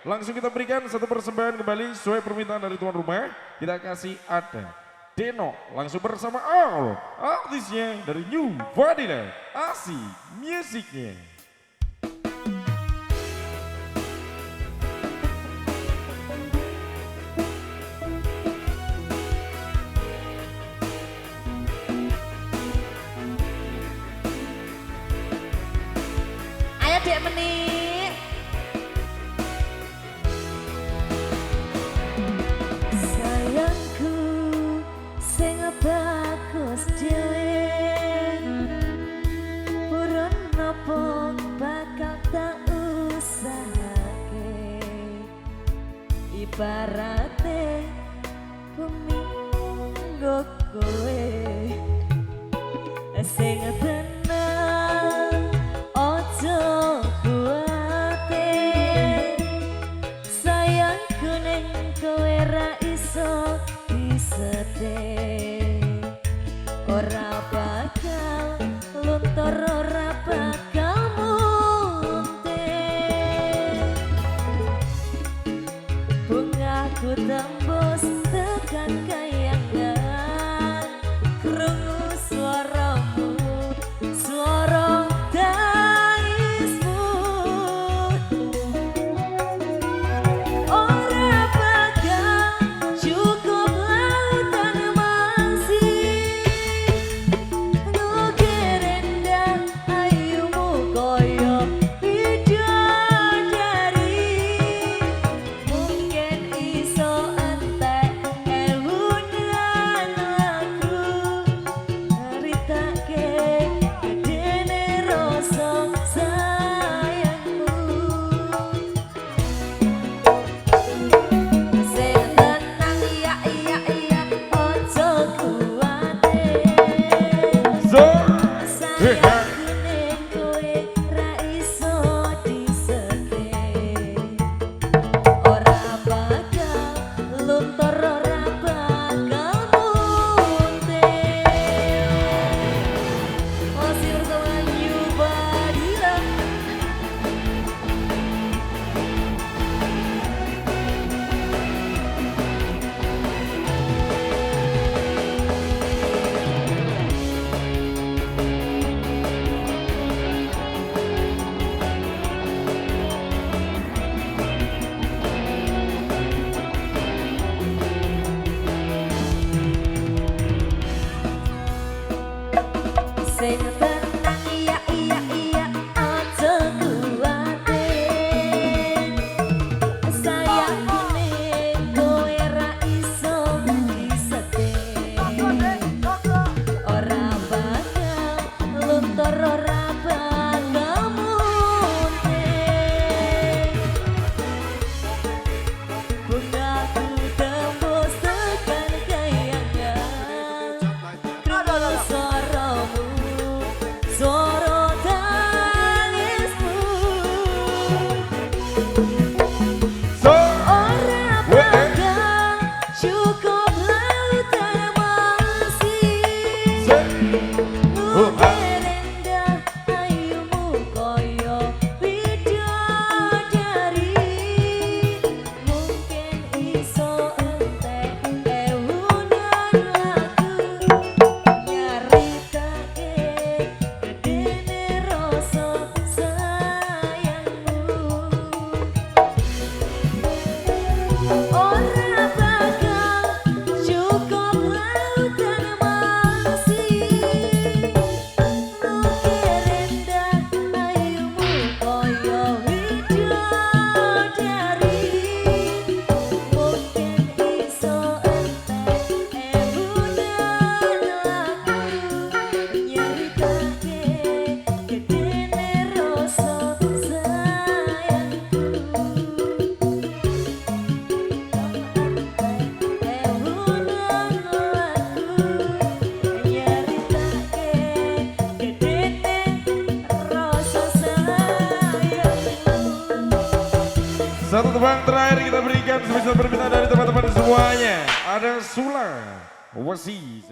Langsung kita berikan satu persembahan kembali sesuai permintaan dari tuan rumah. Kita kasih ada Deno langsung bersama All artisnya dari New Vanilla Asik musiknya. Ayo dek menit. Sayangku sing bagus dhewe urun napa bakal tak usahake ibarate bumi nggo kowe sing tenang ojo kuwate sayangku ning kowe ra iso disedih ora bakal luntur ora bakal muntir bungaku tembus tekan kayangan krungu suaramu suara tangismu ora bakal cukup lautan masih ngukir indah ayumu koyo bidadari mungkin iso entek ewunan lagu ngeritake gedene rasa sayangmu sing tenang iya iya iya ojo kuwate sayangku ning kowe ra iso disedih ora bakal luntur ora bakal muntir masih bersama New Vanilla. Sing tenang iya iya iya aja kuwate sayangku ning kowe ra iso disedih ora bakal luntur ora bakal muntir bungaku tembus tekan kayangan krungu suaramu suara tangismu ora bakal cukup lautan masih ngukir indah ayumu koyo bidadari mungkin iso entek ewunan lagu nyaritake gedene rasa sayangmu ora bakal cukup lautan masih ngukir indah ayumu koyo bidadari mungkin iso entek ewunan lagu nyaritake gedene rasa sayangku ewunan lagu nyaritake gedene rasa sayangku. Satu tebang terakhir kita berikan semisal permintaan dari teman-teman semuanya. Ada Sula Wasi.